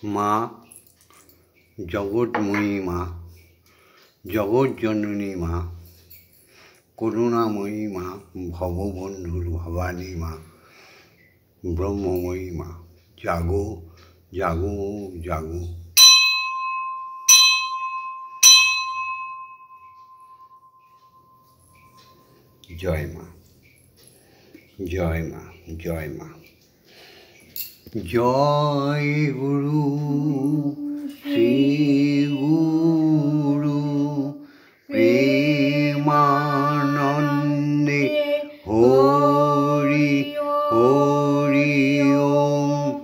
মা, জগৎময়ী মা, জগৎজননী মা, করুণাময়ী মা, ভববন্ধুর ভবানী মা, ব্রহ্মময়ী মা, জাগো জাগো জাগো। জয় মা, জয় মা, জয় মা। জয় গুরু শ্রী গুরু প্রেমানন্দে হরি হরি ওম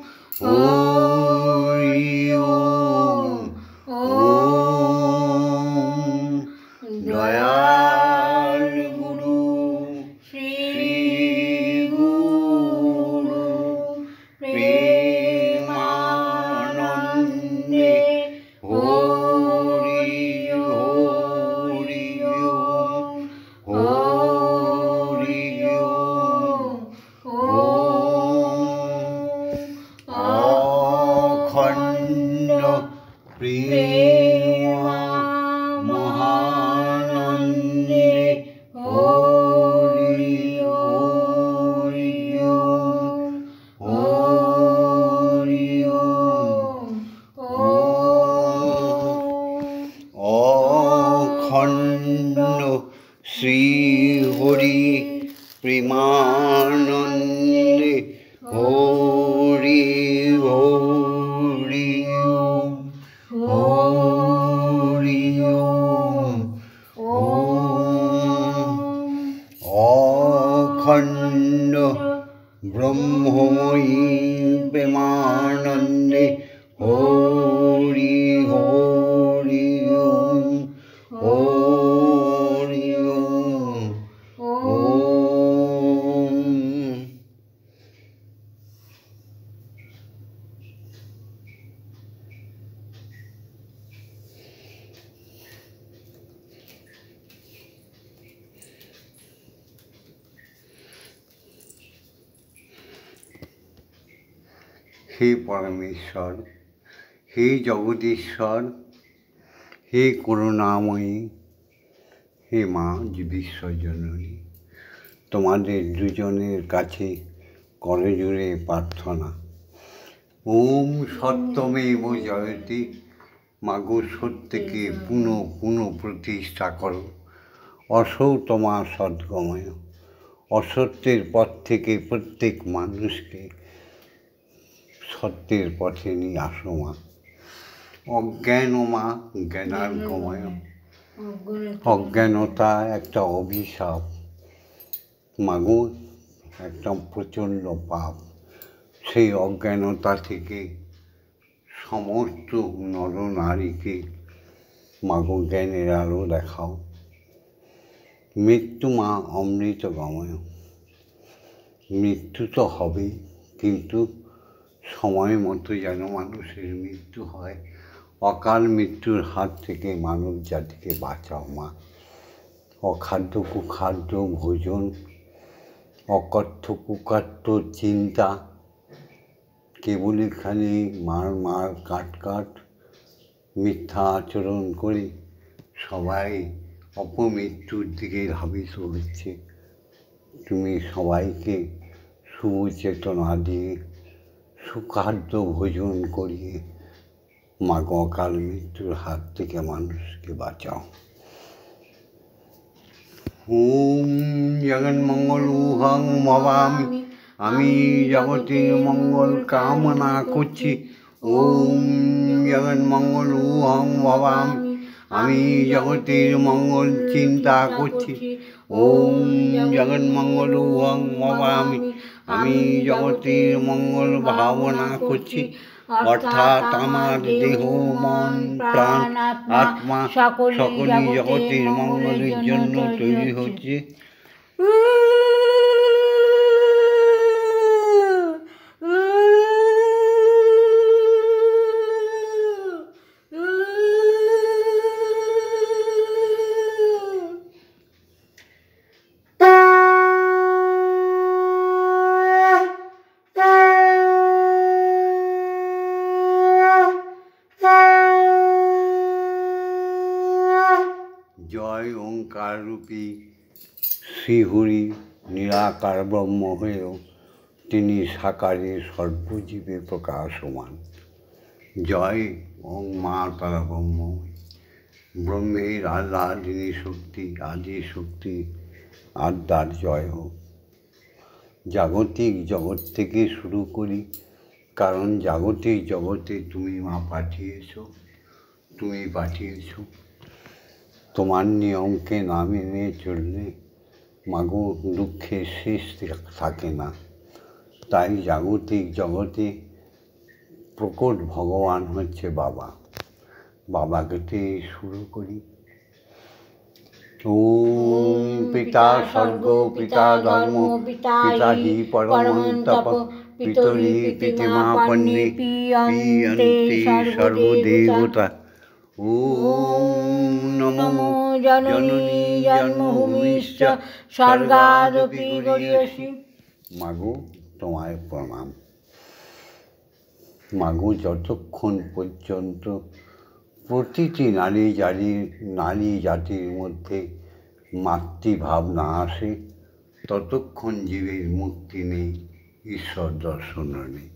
হরি ওম ওম। দয়াল গুরু শ্রী গুরু প্রেমানন্দে হরি হরি ওম হরি ওম ওম। অখণ্ড প্রেম মহানন্দে হরি হরি ওম হরি ওম ওম। অখণ্ড শ্রী হরি প্রেমানন্দে হরি হরি ওম হরি ওম ওম। অখণ্ড ব্রহ্মময়ী প্রেমানন্দে হরি হরি ওম হরি ওম ওম। হে পরমেশ্বর, হে জগদীশ্বর, হে করুণাময়ী, হে মা বিশ্বজননী, তোমাদের দুজনের কাছে করজোড়ে প্রার্থনা। ওম সত্যমেব জয়তে। মাগো সত্যকে পুনঃ প্রতিষ্ঠা করো। অসৌ তোমার সদ্গময়। অসত্যের পথ থেকে প্রত্যেক মানুষকে সত্যের পথে নিয়ে আসো মা। অজ্ঞান মা জ্ঞানার্গময়। অজ্ঞানতা একটা অভিশাপ মাগো, একটা প্রচণ্ড পাপ। সেই অজ্ঞানতা থেকে সমস্ত নরনারীকে মাগো জ্ঞানের আলো দেখাও। মৃত্যু মা অমৃতগময়। মৃত্যু তো হবেই, কিন্তু সময় মতো যেন মানুষের মৃত্যু হয়। অকাল মৃত্যুর হাত থেকে মানব জাতিকে বাঁচাও মা। অখাদ্য কুখাদ্য ভোজন, অকথ্য কুকথ্য চিন্তা, কেবলই খালি মার কাট মিথ্যা আচরণ করে সবাই অপমৃত্যুর দিকে ধাবিত হচ্ছে। তুমি সবাইকে শুভ চেতনা দিয়ে সুখাদ্য ভোজন করিয়ে মাগো অকাল মৃত্যুর হাত থেকে মানুষকে বাঁচাও। ওম জগন্মঙ্গলুহং ভবামি। আমি জগতের মঙ্গল কামনা করছি। ওম জগন্মঙ্গলুহং ভবামি। আমি জগতের মঙ্গল চিন্তা করছি। ওম জগন্মঙ্গলুহং ভবামি। আমি জগতের মঙ্গল ভাবনা করছি। অর্থাৎ আমার দেহ মন প্রাণ আত্মা সকলই জগতের মঙ্গলের জন্য তৈরি হচ্ছে। ওঙ্কাররূপী শ্রীহরি নিরাকার ব্রহ্ম হয়েও তিনি সাকারে সর্বজীবে প্রকাশমান। জয় ওং মা তারা ব্রহ্ম। ব্রহ্মের আহ্লাদিনী শক্তি, আদি শক্তি আদ্যার জয় হোক। জাগতিক জগৎ থেকে শুরু করি, কারণ জাগতিক জগতে তুমি মা পাঠিয়েছ। তোমার নিয়মকে না মেনে চললে মাগো দুঃখের শেষ থাকে না। তাই জাগতিক জগতে প্রকট ভগবান হচ্ছে বাবা। বাবাকে শুরু করি। ওম পিতা স্বর্গ, পিতা ধর্ম, পিতা হি পরমন্তপ, পিতরি পিতিমা পন্নে, পিয়ন্তে সর্বদেবতা। ওম নমো জননী জন্মভূমিশ্চ স্বর্গাদপি গরীয়সী। মাগো তোমায় প্রণাম। মাগো যতক্ষণ পর্যন্ত প্রতিটি নারী জাতির মধ্যে মাতৃভাব না আসে, ততক্ষণ জীবের মুক্তি নেই, ঈশ্বর দর্শনও নেই।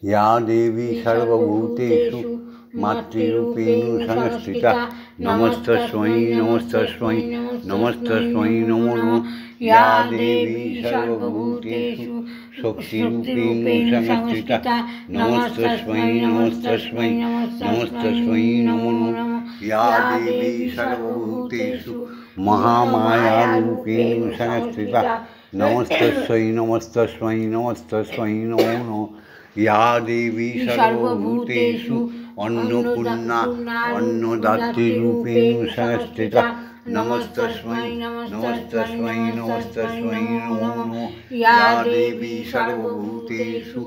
ইয়া দেবী সর্বভূতেষু মাতৃরূপেণ সংস্থিতা, নমস্তস্मै নমস্তস্मै নমস্তস্मै নমো নমঃ। ইয়া দেবী সর্বভূতেষু শক্তিরূপেণ সংস্থিতা, নমস্তস্मै নমস্তস্मै নমস্তস্मै নমো নমঃ। ইয়া দেবী সর্বভূতেষু মহামায়ারূপেণ সংস্থিতা, নমস্তস্मै নমস্তস্मै নমস্তস্मै নমো নমঃ। ইয়া দেবী সর্বভূতেষু অন্নপূর্ণা অন্নদাত্রীরূপেণ সংস্থিতা, নমস্তস্मै নমস্তস্मै নমস্তস্मै নমো নমঃ। ইয়া দেবী সর্বভূতেষু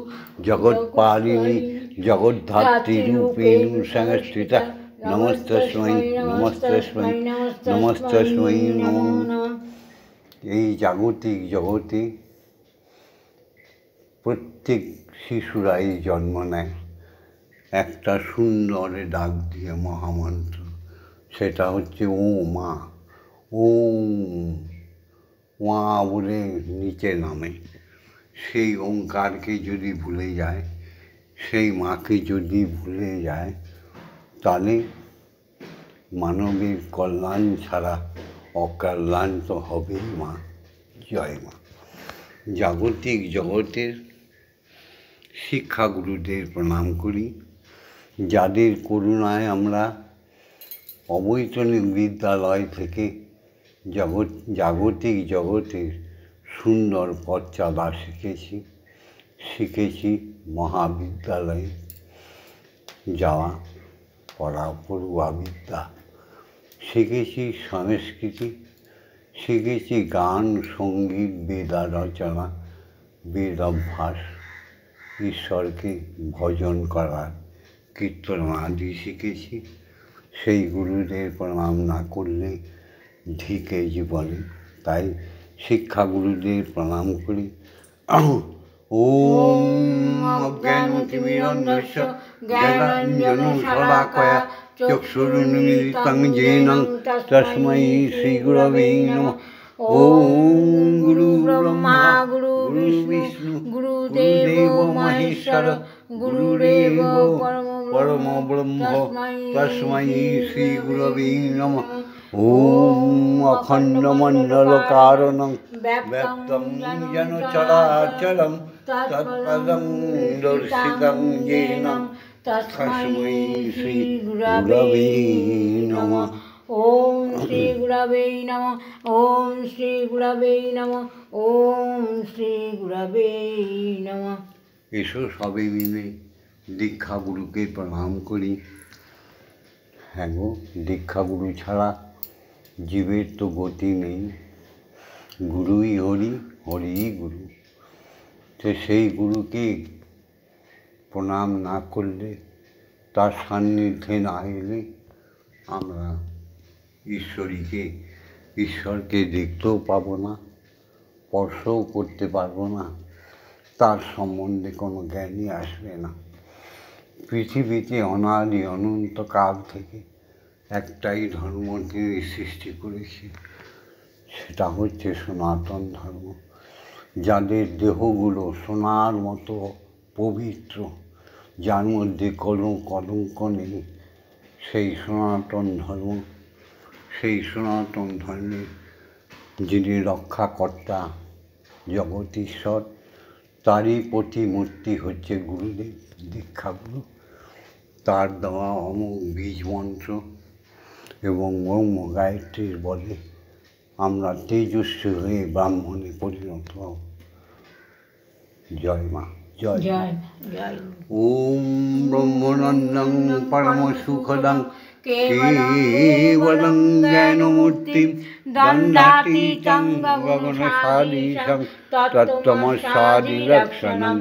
জগৎপালিনী জগদ্ধাত্রীরূপেণ সংস্থিতা, নমস্তস্मै নমস্তস্मै নমস্তস্मै নমো নমঃ। এই জাগতিক জগতে প্রত্যেক শিশুরাই জন্ম নেয় একটা সুন্দরে ডাক দিয়ে মহামন্ত্র, সেটা হচ্ছে ও মা। মা বলে নিচে নামে। সেই ওঙ্কারকে যদি ভুলে যায়, সেই মাকে যদি ভুলে যায়, তাহলে মানবের কল্যাণ ছাড়া অকল্যাণ তো হবেই মা। জয় মা। জাগতিক জগতের শিক্ষাগুরুদের প্রণাম করি, যাদের করুণায় আমরা অবৈতনিক বিদ্যালয় থেকে জাগতিক জগতের সুন্দর পথচলা শিখেছি মহাবিদ্যালয়ে যাওয়া, পড়ুয়া বিদ্যা শিখেছি, সংস্কৃতি শিখেছি, গান সঙ্গীত বেদা রচনা বেদ অভ্যাস, ঈশ্বরকে ভজন করার কীর্তন আদি শিখেছি। সেই গুরুদের প্রণাম না করলে ধিকে জীবনে। তাই শিক্ষাগুরুদের প্রণাম করি। ওম অজ্ঞানতিমিরন্ধস্য জ্ঞানাঞ্জনশলাকয়া চক্ষুরুন্মিলিतं येन তস্मै শ্রীগুরবে নমঃ। ওম গুরু ব্রহ্মা গুরু বিষ্ণু গুরুদেব মহেশ্বর গুরুরেব পরম ব্রহ্ম তস্मै শ্রীগুরবে নমঃ। ওম অখণ্ডমণ্ডলকারণং ব্যক্तं যেন চরাচরং তৎপদং দর্শিतं येन তস্मै শ্রীগুরবে নমঃ। ওম শ্রী গুরবে নমঃ। ওম শ্রী গুরবে নমঃ। ওম শ্রী গুরবে নমঃ। এসো সবে মিলে দীক্ষাগুরুকে প্রণাম করি। হ্যাঁ গো, দীক্ষাগুরু ছাড়া জীবের তো গতি নেই। গুরুই হরি, হরিই গুরু। তো সেই গুরুকে প্রণাম না করলে, তার সান্নিধ্যে না এলে আমরা ঈশ্বরকে দেখতেও পাবো না, স্পর্শও করতে পারবো না, তার সম্বন্ধে কোনো জ্ঞানই আসবে না। পৃথিবীতে অনাদি অনন্তকাল থেকে একটাই ধর্ম তিনি সৃষ্টি করেছে, সেটা হচ্ছে সনাতন ধর্ম। যাদের দেহগুলো সোনার মতো পবিত্র, যার মধ্যে কোনো কলঙ্ক নেই, সেই সনাতন ধর্ম, সেই সনাতন ধর্মের যিনি রক্ষাকর্তা জগতীশ্বর, তারই প্রতিমূর্তি হচ্ছে গুরুদেব দীক্ষাগুরু। তার দেওয়া অমোঘ বীজ মন্ত্র এবং ব্রহ্ম গায়ত্রীর বলে আমরা তেজস্বী হয়ে ব্রাহ্মণে পরিণত হব। জয় মা, জয় জয়। ওম ব্রহ্মানন্দং পরম সুখদং কেবলং জ্ঞানমূর্তিং দণ্ডাতীতং গগনসাদীশং তত্ত্বমস্যাদিলক্ষণং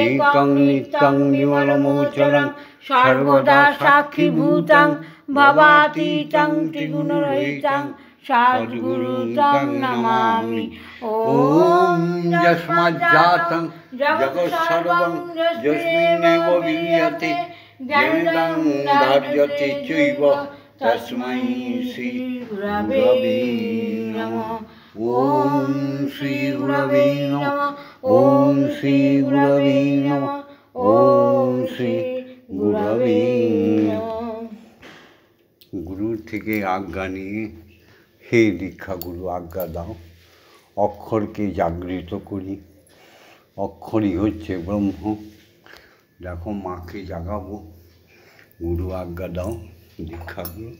একং নিত্যং নির্মলমোচরং সর্বদা সাক্ষীভূতং ভবাতীতং ত্রিগুণরহিতং সদ্গুরুং তং নমামি। ওম যস্মাজ্জাতং জগৎসর্বং যস্মিন্নেব বিলীয়তে জ্ঞানদং ধার্যতে চৈব তস্मै শ্রী গুরবে নমঃ। ওম শ্রী গুরবে নমঃ। ওম শ্রী গুরবে নমঃ। ওম শ্রী গুরবে নমঃ। গুরুর থেকে আজ্ঞা নিয়ে, হে দীক্ষাগুরু আজ্ঞা দাও, অক্ষরকে জাগৃত করি। অক্ষরই হচ্ছে ব্রহ্ম। দেখো মাকে জাগাবো, গুরু আজ্ঞা দাও দীক্ষাগুরু।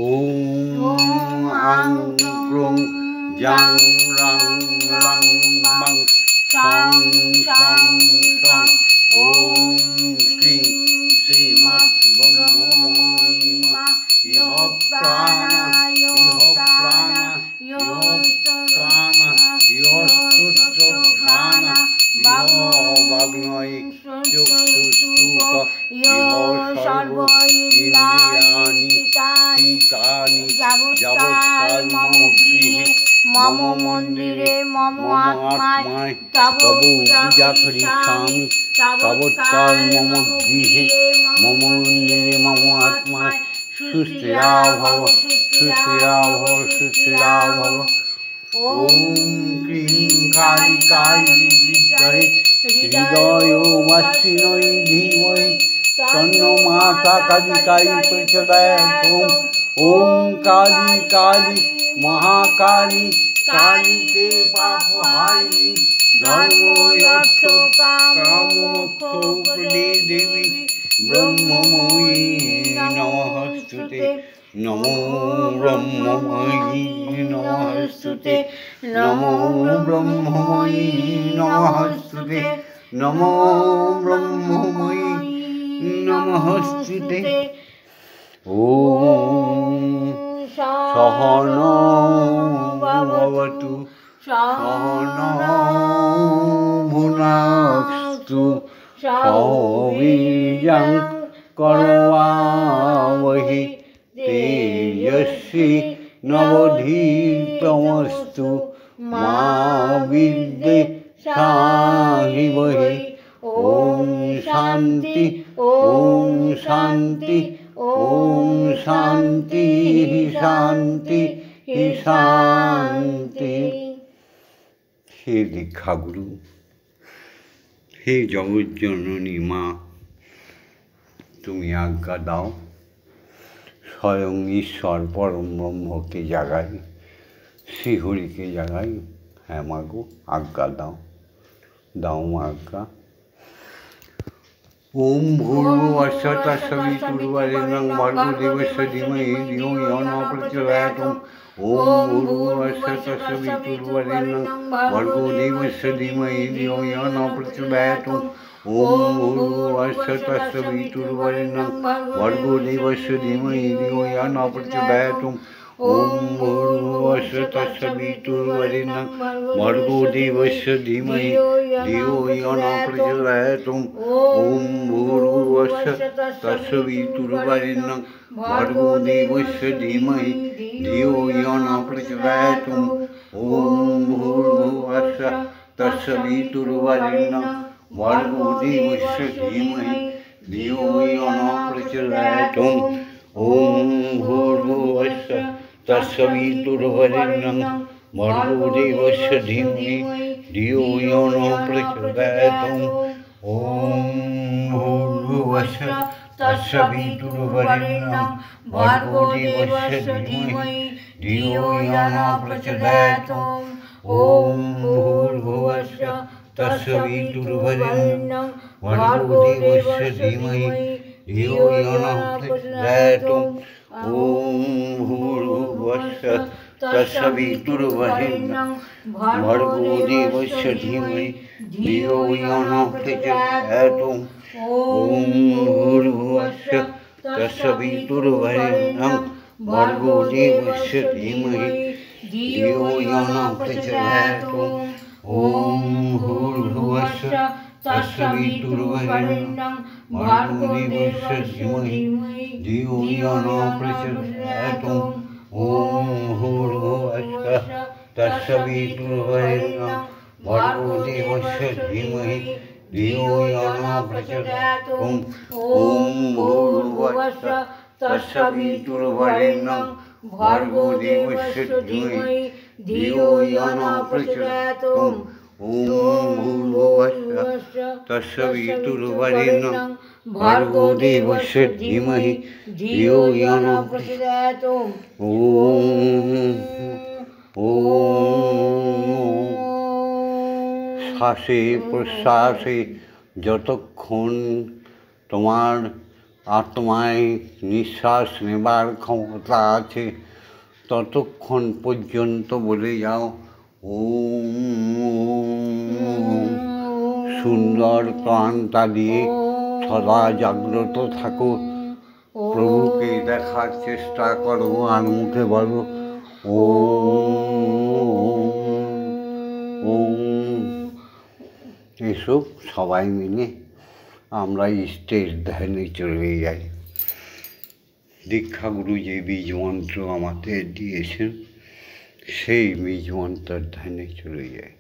ওম আং ক্রোং জাং রাং লাং মাং সং সং সং। ওম ক্রিং শ্রীমৎ ব্রহ্মময়ী মা ইহ প্রাণা ইহ প্রাণা ইহ প্রাণা ইহ স্তোত্রঘ্রাণা ইহ বাগ্নয়ে চক্ষুস্তূপ ইহ সর্ব ইন্দ্রিয়াণি তানি যাবৎকাল মম গৃহে মম মন্দিরে মম আত্মায় তব পূজা করিষ্যামি। তাবৎকাল মম গৃহে মম মন্দিরে মম আত্মায় সুস্থিরা ভব, সুস্থিরা ভব, সুস্থিরা ভব। ওম ক্রিং কালিকায় বিদ্মহে হৃদয়োমাশ্বিনী ধীমহি তন্নো মাতা কালিকায় প্রচোদয়াৎ। ওম কালী কালী মহাকালী কালীতে পাপহারিণী ধর্ম অর্থ কাম মোক্ষ প্রদে দেবী ব্রহ্মময়ী নমস্তুতে। নমো ব্রহ্মময়ী নমস্তুতে। নমো ব্রহ্মময়ী নমস্তুতে। নমো ব্রহ্মময়ী নমস্তুতে। ওম সহনৌ ভবতু সহনৌ ভুনাক্তু সহ বীর্যং করবাবহি তেজস্বী নবধীতমস্তু মা বিদ্বিষাহিবহি। ওম শান্তি, ওম শান্তি, ওম শান্তি শান্তি শান্তি। হে দীক্ষাগুরু, হে জগজ্জননী মা, তুমি আজ্ঞা দাও, স্বয়ং ঈশ্বর পরম ব্রহ্মকে জাগাই, শ্রীহরিকে জাগাই। হ্যাঁ মাগো, আজ্ঞা দাও, দাও মা আজ্ঞা। ওম ভূর্ভুবস্য তস্সবিতুর্বরেণ্যং ভর্গো দেবস্য ধীমহি ধিয়ো ইয়ো ন প্রচোদয়াৎ। ওম ভূর্ভুবস্য তস্সবিতুর্বরেণ্যং ভর্গো দেবস্য ধীমহি ধিয়ো ইয়ো ন প্রচোদয়াৎ। ওম ভূর্ভুবস্য তস্সবিতুর্বরেণ্যং ভর্গো দেবস্য ধীমহি ধিয়ো ইয়ো ন প্রচোদয়াৎ। ওম ভূর্ভুবস্য তস্সবিতুর্বরেণ্যং ভর্গো দেবস্য ধীমহি ধিয়ো ইয়ো ন প্রচোদয়াৎ। ওম ভূর্ভুবস্য তস্সবিতুর্বরেণ্যং ভর্গো দেবস্য ধীমহি ধিয়ো ইয়ো ন প্রচোদয়াৎ। ওম ভূর্ভুবস্য তস্সবিতুর্বরেণ্যং ভর্গো দেবস্য ধীমহি ধিয়ো ইয়ো ন প্রচোদয়াৎ। ॐ भूर्भुवस्सुः तत्सवितुर्वरेण्यं भर्गो देवस्य धीमहि धियो यो नः प्रचोदयात् ॐ भूर्भुवस्सुः तत्सवितुर्वरेण्यं भर्गो देवस्य धीमहि धियो यो नः प्रचोदयात् ॐ भूर्भुवस्सुः तत्सवितुर्वरेण्यं भर्गो देवस्य धीमहि धियो यो नः प्रचोदयात् ॐ भूर्भुवस्सुः तत्सवितुर्वरेण्यं भर्गो देवस्य धीमहि धियो यो नः प्रचोदयात् ॐ भूर्भुवस्सुः तत्सवितुर्वरेण्यं भर्गो देवस्य धीमहि धियो यो नः प्रचोदयात् ॐ भूर्भुवस्सुः तत्सवितुर्वरेण्यं भर्गो देवस्य धीमहि धियो यो नः प्रचोदयात् ॐ भूर्भुवस्सुः तत्सवितुर्वरेण्यं भर्गो देवस्य धीमहि धियो यो नः प्रचोदयात् ॐ भूर्भुवस्सुः तत्सवितुर्वरेण्यं भर्गो देवस्य धीमहि धियो यो नः प्रचोदयात् ॐ भूर्भुवस्सुः तत्सवितुर्वरेण्यं भर्गो देवस्य धीमहि धियो यो नः प्रचोदयात् ॐ শ্বাসে প্রশ্বাসে যতক্ষণ তোমার আত্মায় নিঃশ্বাস নেবার ক্ষমতা আছে ততক্ষণ পর্যন্ত বলে যাও ওম। সুন্দর প্রাণটা দিয়ে সদা জাগ্রত থাকো, প্রভুকে দেখার চেষ্টা করো আর মুখে বলো ওম। এসব সবাই মিলে আমরা ইষ্টের ধ্যানে চলে যাই। দীক্ষাগুরু যে বীজ মন্ত্র আমাদের দিয়েছেন সেই বীজ মন্ত্রের ধ্যানে চলে যাই।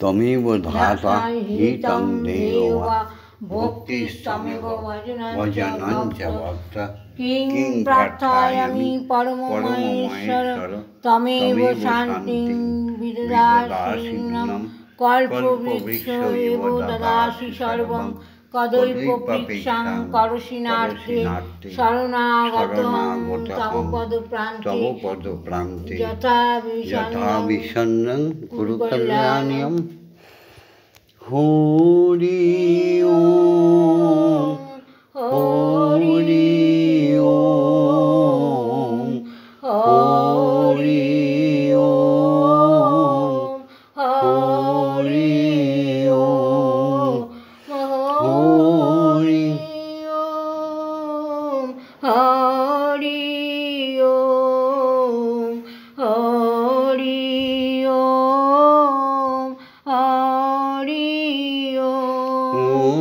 তমেব ধাতা হিতং দেবা ভক্তিস্তমেব ভজনং চ ভক্ত কিং প্রার্থয়ামি পরমমহেশ্বর তমেব শান্তিং বিদদাসিনম কল্পবৃক্ষ এব দদাসি সর্বং কদৈপবৃক্ষাং করশিনার্থে শরণাগতং তব পদপ্রান্তে যথা বিষণ্ণং কুরু কল্যাণীয়ম। হরি ওম হরি ওম হরি ওম হরি ওম হরি ওম হরি ওম হরি ওম হরি ওম।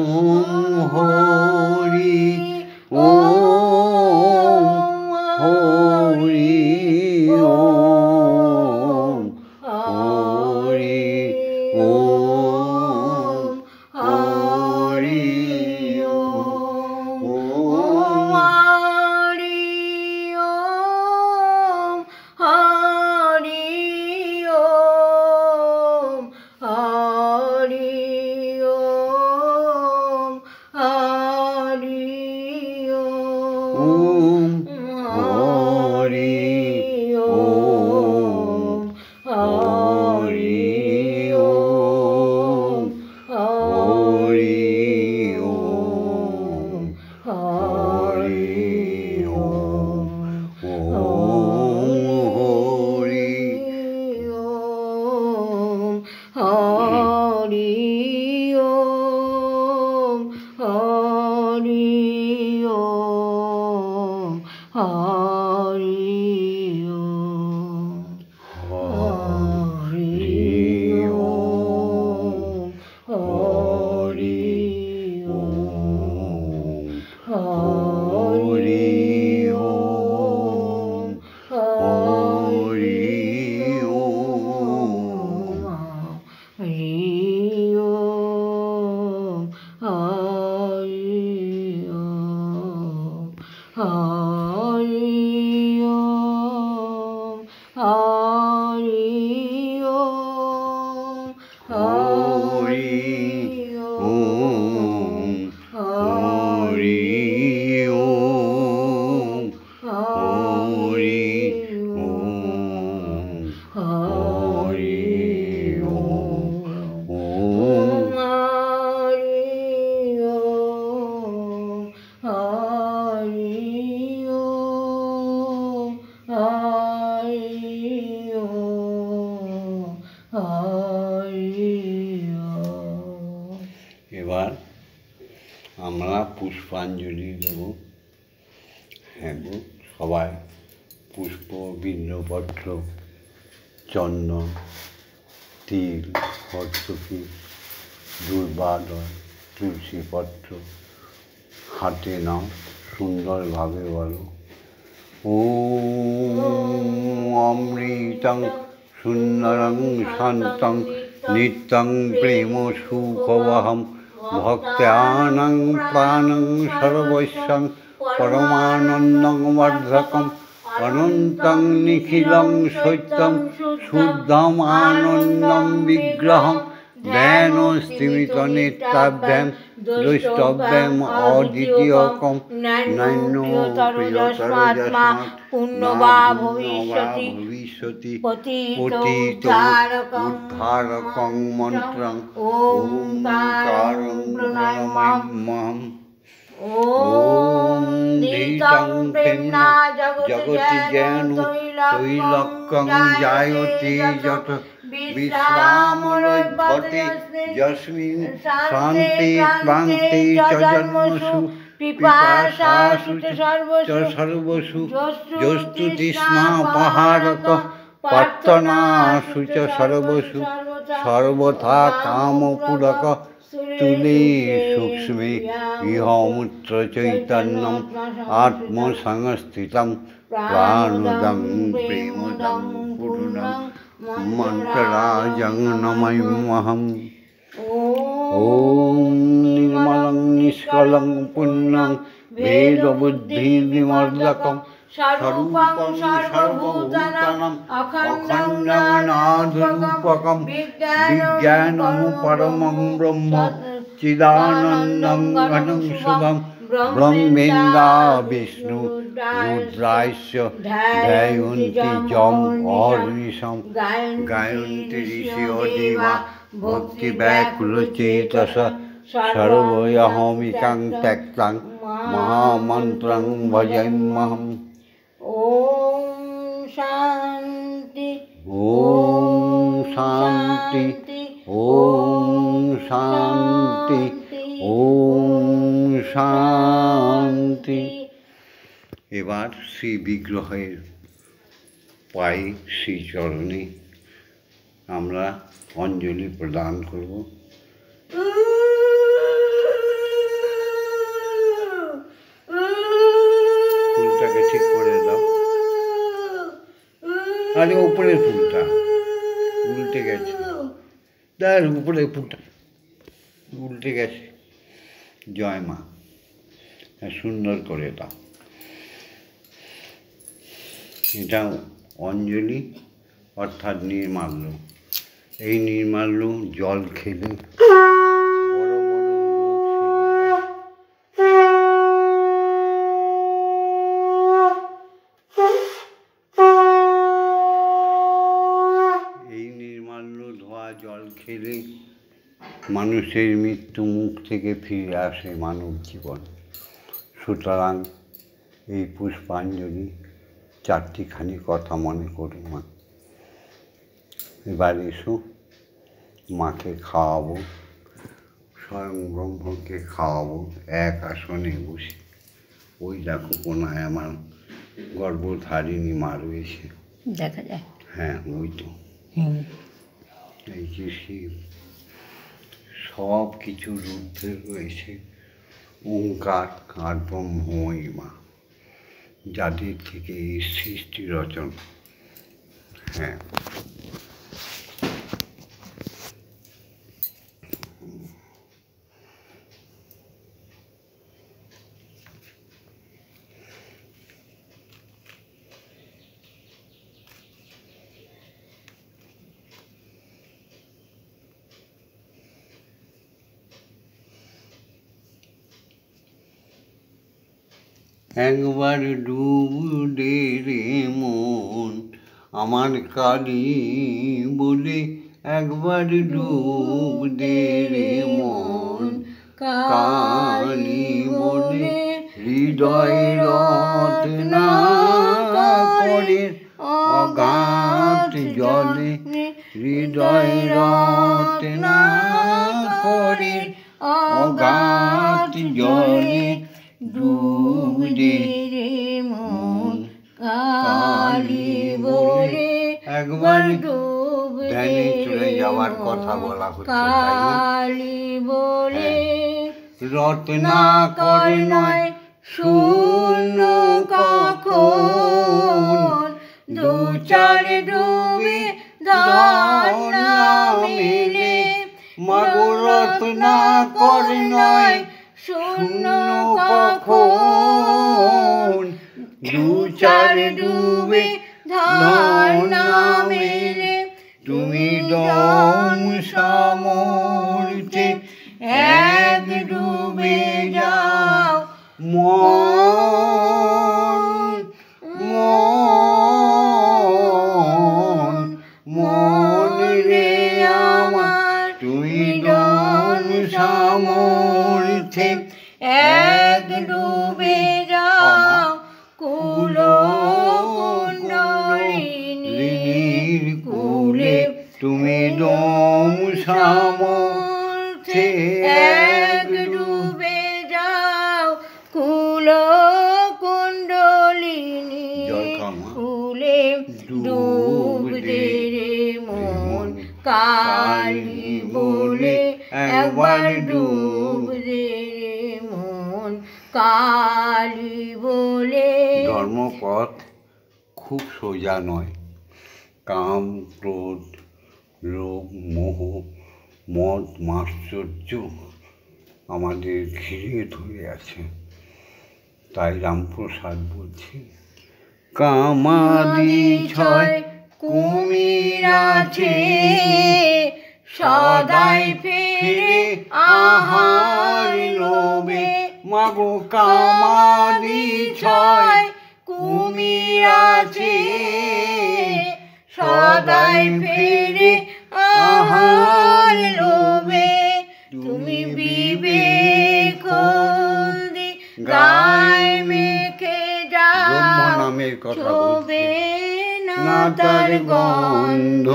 হরি ওম, হরি ওম, হরি ওম, হরি ওম, ওম এবার আমরা পুষ্পাঞ্জলি দেব। হ্যাঁ গো, সবাই পুষ্প, বিল্বপত্র, চন্দন, তিল, হর্তকি, দুর্বাদল, তুলসীপত্র হাতে নাও, সুন্দরভাবে বলো ওম অমৃতং সুন্দরং শান্তং নিত্যং প্রেম সুখবহম ভক্তানাং প্রাণং সর্বস্বং পরমানন্দং বর্ধকম অনন্তং নিখিলং সত্যং শুদ্ধম আনন্দম বিগ্রহম ধ্যানস্তিমিত নেত্রাভ্যাম দ্রষ্টব্যাম অদ্বিতীয়কম নান্য প্রিয়তরযস্মাৎ পুণ্যবা ভবিষ্যতি পতিতোদ্ধারকং মন্ত্রং ওঙ্কারং প্রণমাম্যহম। ওম ধীতং প্রেম্ণা জগতি জ্ঞান তৈলক্যং জায়তে যত বিশ্রামরভ্যতে যস্মিন শান্তি ক্লান্তি চ জন্মসু পিপাসাসু চ সর্বসু যস্তু তৃষ্ণাপহারক প্রার্থনাসু চ সর্বসু সর্বথা কামপূরক তুলে সূক্ষ্মে ইহমূত্র চৈতন্যম আত্মসংস্থিতম প্রাণদং প্রেমদং পূর্ণং মন্ত্রাজং নমাম্যহম। ওম নির্মলং নিষ্কলং পুণ্যং ভেদবুদ্ধিবিমর্দকং স্বরূপং সর্বভূতানাং অখণ্ডং নাদরূপকং বিজ্ঞানং পরমং ব্রহ্ম চিদানন্দং ঘনং শুভং ব্রহ্মেন্দ্রা বিষ্ণু রুদ্রাস্য ধ্যায়ন্তি যম অহর্নিশম গায়ন্তি ঋষিও দেবা ভক্তি ব্যাকুলচেতস সর্বয়হমিকাং ত্যক্তাং মহামন্ত্রং ভজাম্যহম। ওম শান্তি ওম শান্তি ওম শান্তি ওম শান্তি। এবার শ্রী বিগ্রহের পায়ে শ্রীচরণে আমরা অঞ্জলি প্রদান করব। ফুলটাকে ঠিক করে দাও। আরে উপরের ফুলটা উল্টে গেছে, দেখ উপরের ফুলটা উল্টে গেছে। জয় মা, সুন্দর করে দাও। এটা অঞ্জলি অর্থাৎ নির্মাল্য। এই নির্মাল্য জল খেলে বড় বড় রোগ সেরে যায়। এই নির্মাল্য ধোয়া জল খেলে মানুষের মৃত্যু মুখ থেকে ফিরে আসে মানব জীবন। সুতরাং এই পুষ্পাঞ্জলি চারটিখানি কথা মনে করুন মা। এবার এসো, মাকে খাওয়াবো, স্বয়ং ব্রহ্মকে খাওয়াবো এক আসনে বসে। ওই দেখো কোনায় আমার গর্ভধারিণী মা রয়েছে, দেখা যায়। হ্যাঁ ওই তো। এই যে শিব, সব কিছুর ঊর্ধ্বে রয়েছে ওঙ্কার আর ব্রহ্মই মা, যাদের থেকে এই সৃষ্টি রচন। হ্যাঁ, একবার ডুব দে রে মন আমার কালী বলে, একবার ডুব দে রে মন কালী বলে, হৃদয় রত্না করে অগাধ জলে, হৃদয় রত্না করে অগাধ জলে, ডুব দে রে মন কালী বলে, একবার ডুব দে ধ্যানে চলে রে যাওয়ার মন কথা বলা হচ্ছে, তাই না? কালী বলে, রত্নাকর নয় শূন্য কখন, দু চার ডুবে ধর না মেলে, মাগো রত্নাকর নয় শূন্য কখন, দু চার ডুবে ধর না মেলে, তুমি দম সামর্থ্যে এক ডুবে যাও মন, মন, মন রে আমার, তুমি দম সামর্থ্যে এক ডুবে যাও কুল কুণ্ডলিনীর কুলে, তুমি দম সামর্থ্যে এক ডুবে যাও কুল কুণ্ডলিনীর কুলে, ডুব দে রে মন কালী বলে, একবার ডুব দে রে মন কালী বলে। ধর্মপথ খুব সোজা নয়। কাম, ক্রোধ, লোভ, মোহ, মদ, মাশ্চর্য আমাদের ঘিরে ধরে আছে। তাই রামপ্রসাদ বলছে, কামাদি ছয় কুমির আছে, সদাই ফেরে আহার লোভে, মাগো কামাদি ছয় কুমির আছে, সদাই ফেরে আহার লোভে, তুমি বিবেক হলদি গায়ে মেখে যাও, নামের কথা বলছে, না তার গন্ধ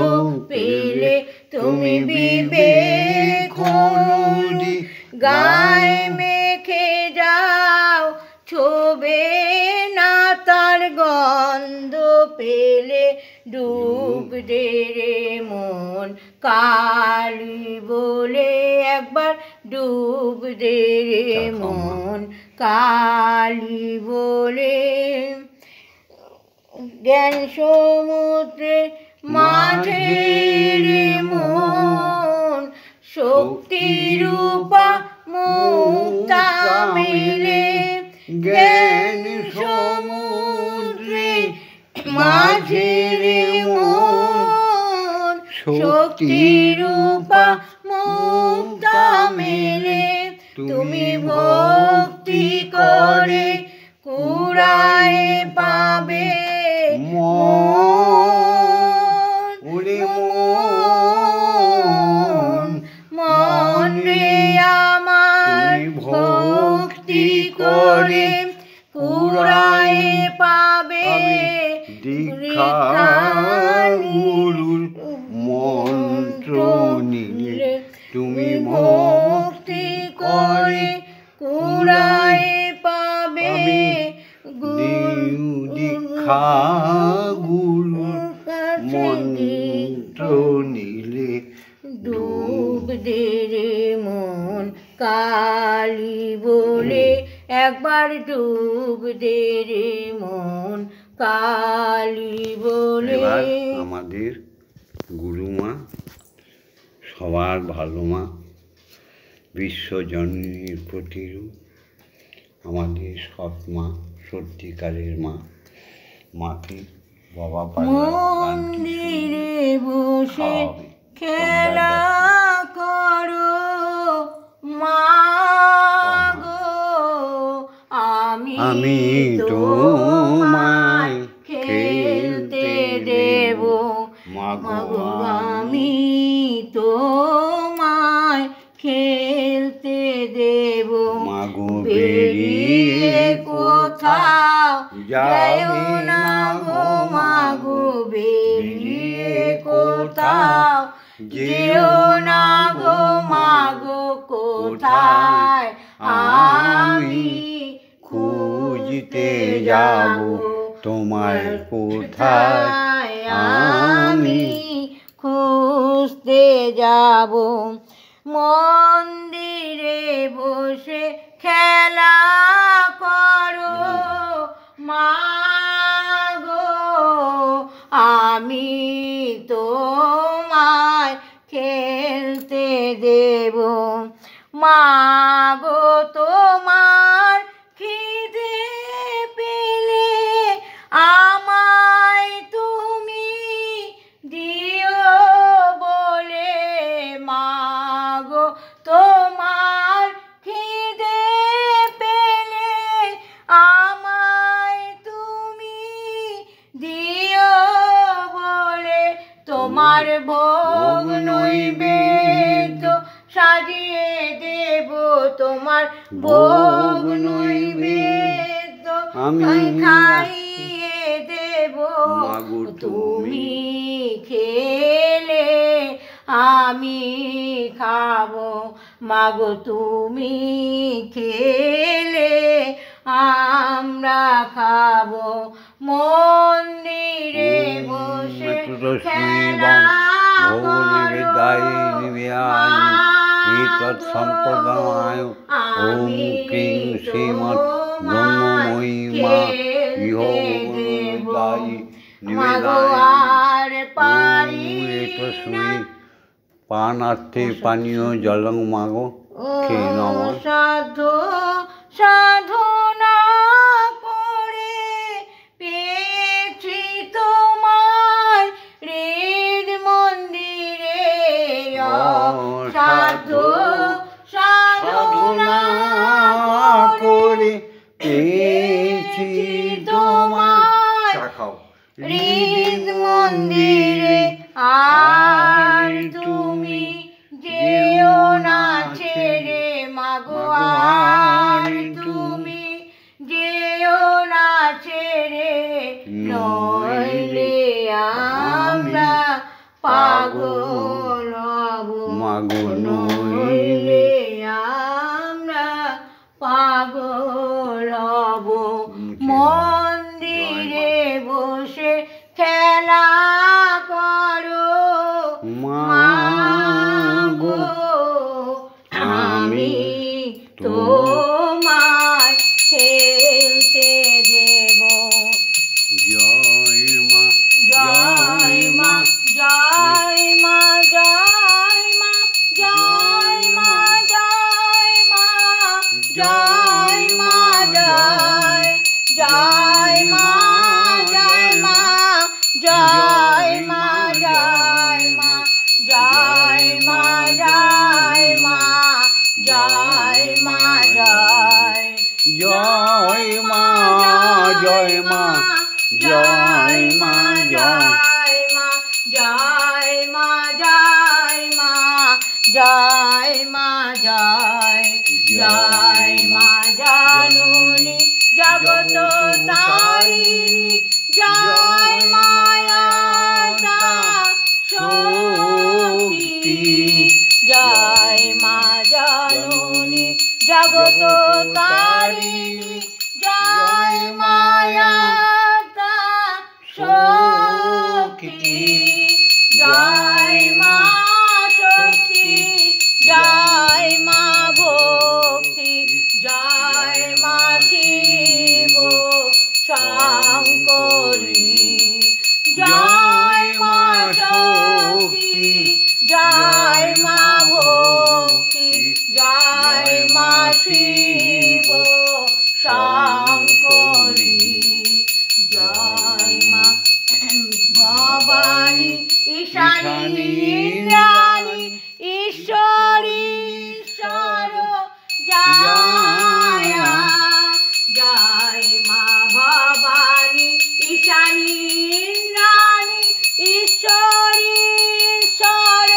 পেলে, তুমি বিবেক হলদি গায়ে মেখে যাও, ছোবে না তার গন্ধ পেলে, ডুব দে রে মন কালী বলে, একবার ডুব দে রে মন কালী বলে। জ্ঞান সমুদ্রে মাঝে রে মন, শক্তি রূপা মুক্তা মেলে, জ্ঞান সমুদ্রে মাঝে রে মন, শক্তি রূপা মুক্তা মেলে, তুমি ভক্তি করে কুড়ায় পাবে মন, মন রে আমার, ভক্তি করে কুড়ায় পাবে দীক্ষা গুরুর মন্ত্র নিলে, তুমি ভক্তি করে কুড়ায় পাবে দীক্ষা গুরুর মন্ত্র নিলে, ডুব দে রে মন কালী বলে, একবার ডুব দে রে মন কালী বলে। আমাদের গুরুমা সবার ভালো মা, বিশ্বজননীর প্রতিরূপ, আমাদের সৎ মা, সত্যিকারের মা। মাকে বাবা মন্দিরে বসে খেলা করো মা গো, আমি আমি তোমায় খেলতে দেব মাগো আমি তোমায় খেলতে দেব মাগো বেরিয়ে কোথাও যাও না গো মাগো বেরিয়ে কোথাও যেও না গো মাগো কোথায় আমি খুঁজতে যাব তোমায় কোথায় আমি খুঁজতে যাব মন্দিরে বসে খেলা করো মাগো আমি তোমায় খেলতে দেব মাগো তোমার খিদে পেলে আমায় তুমি দিও বলে মাগো তোমার খিদে পেলে আমায় তুমি দিও বলে তোমার ভোগ নৈবেদ্য সাজিয়ে দেব তোমার ভোগ নৈবেদ্য আমি খাইয়ে দেব তুমি খেলে আমি খাবো মাগো তুমি খেলে আমরা খাবো মন্দিরে বসে খেলা সম্প্রদায় ওম ক্রিং শ্রীমৎ ব্রহ্মময়ী মা ইহ নিবেদায় পানার্থে পানীয় জলং মাগো খেয়ে নাও সাধু সাধনা করে পেয়েছি তোমায় হৃদ মন্দিরে সাধু সাধনা করে পেয়েছি তোমায় হৃদ মন্দিরে আর তুমি যেও না ছেড়ে মাগো আর তুমি যেও না ছেড়ে নইলে আমরা পাগল হব মাগো নইলে আমরা পাগল হব মন্দিরে বসে খেলা করো মাগো আমি তোমায় খেলতে দেব জয় মা জয় মা জয় মা জয় মা জয় মা জয় মা জয় মা জয় জয় মা জয় মা জয় মা জয় মা জয় মা জয় মা জয় মা জয় জয় মা জয় মা জয় মা জয় মা জয় মা জয় মা জয় মা জয় জয় মা জানুনি জগত তারিণী জয় মায়া শক্তি জয় মা জানুনি জগত তারিণী জয় মায়া শক্তি জয় মা শক্তি জয় মা ভক্তি জয় মা শিব শঙ্করী জয় মা শক্তি জয় মা ভক্তি জয় মা শিব শঙ্করী জয় মা ভবানী ঈশানী ইন্দ্রাণী ঈশানী ইন্দ্রাণী ঈশ্বরী ঈশ্বর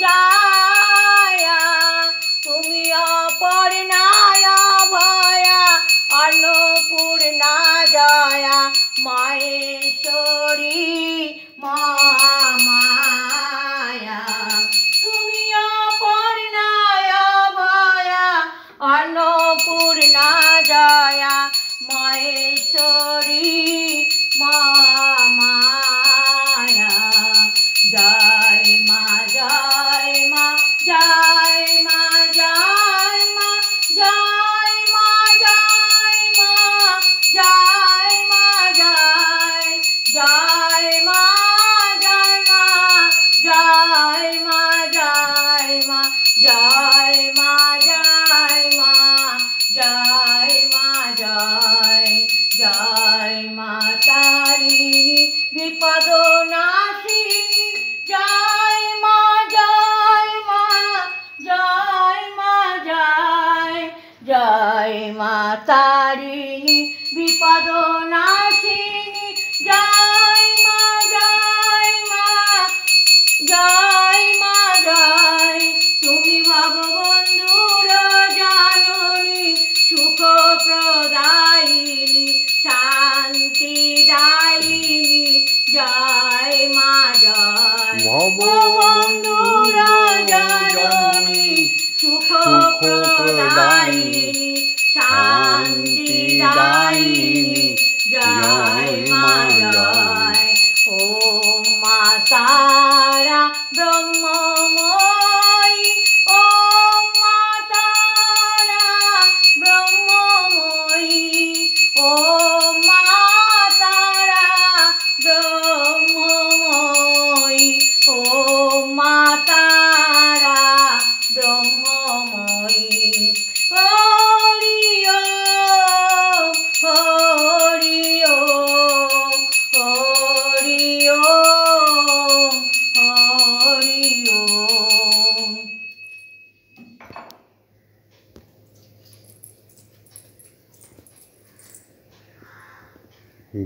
জায়া তুমি অপর্ণায় ভয়া অন্নপূর্ণা জয়া মহেশ্বরী মহামায়া তুমি অপর্ণায় ভয়া অন্নপূর্ণা জয়া মহেশ্বরী মহামায়া জয় মা জয় মা জয় মা জয় মা জয় মা জয় মা জয় মা জয় জয় মা জয় মা জয় মা জয় মা জয় মা জয় মা জয় মা জয় জয় মা তারিণী বিপদ নাশিনী জয় মা জয় মা জয় মা জয় জয় মা তারিণী বিপদ নাশিনী জয় মা জয় মা জয় মা জয় তুমি ভববন্ধুর জাননী সুখ প্রদায়িনী শান্তি দায়িনী জয় মা জয় ভববন্ধুর জাননী সুখ প্রদায়িনী শান্তি দায়িনী জয় মা জয় ওম মা তারা ব্রহ্মময়ী ওম মা তারা ব্রহ্মময়ী ওম মা তারা ব্রহ্মময়ী ওম মা তারা ব্রহ্মময়ী হরি ওম হরি ওম হরি ওম হরি ওম।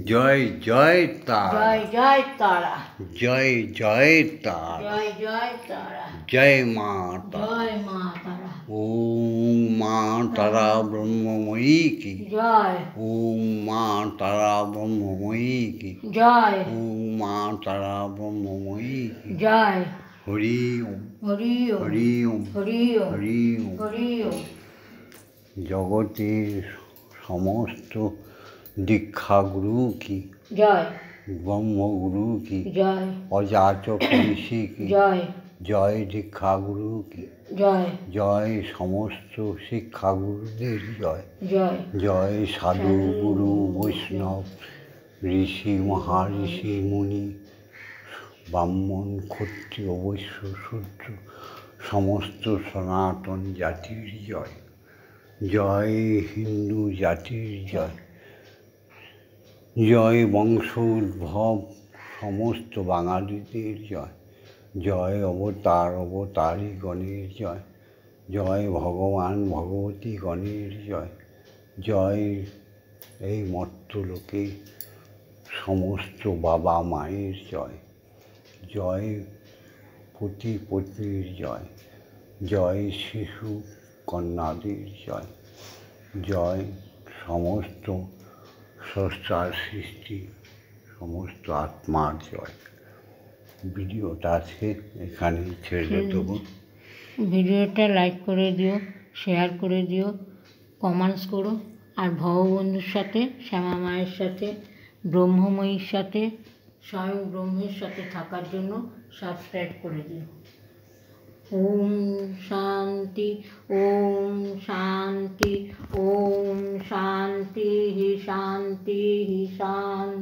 জয় জয় তারা জয় জয় তারা জয় জয় তারা জয় জয় তারা জয় মা তারা জয় মা তারা ওম মা তারা ব্রহ্মময়ী কি জয় ওম মা তারা ব্রহ্মময়ী কি জয় ওম মা তারা ব্রহ্মময়ী কি জয় হরি ওম হরি ওম হরি ওম হরি ওম হরি ওম। হরি ওম। জগতের সমস্ত দীক্ষাগুরু কি জয় ব্রহ্মগুরু কি জয় অযাচক ঋষি কি জয় জয় দীক্ষাগুরু কি জয় জয় সমস্ত শিক্ষাগুরুদের জয় জয় জয় সাধু গুরু বৈষ্ণব ঋষি মহাঋষি মুনি ব্রাহ্মণ ক্ষত্রিয় বৈশ্য শূদ্র সমস্ত সনাতন জাতির জয় জয় হিন্দু জাতির জয় জয় বংশ উদ্ভব সমস্ত বাঙালিদের জয় জয় অবতার অবতারীগণের জয় জয় ভগবান ভগবতী গণের জয় জয় এই মর্তলোকে সমস্ত বাবা মায়ের জয় জয় পতি পত্নীর জয় জয় শিশু কন্যাদের জয় জয় সমস্ত স্রষ্টার সৃষ্টি সমস্ত আত্মার জয়। ভিডিওটা আছে এখানেই ছেড়ে দেবো। ভিডিওটা লাইক করে দিও, শেয়ার করে দিও, কমেন্টস করো, আর ভববন্ধুর সাথে, শ্যামা মায়ের সাথে, ব্রহ্মময়ীর সাথে, স্বয়ং ব্রহ্মের সাথে থাকার জন্য সাবস্ক্রাইব করে দিও। ওম শান্তি ওম শান্তি ওম শান্তি শান্তি শান্তি।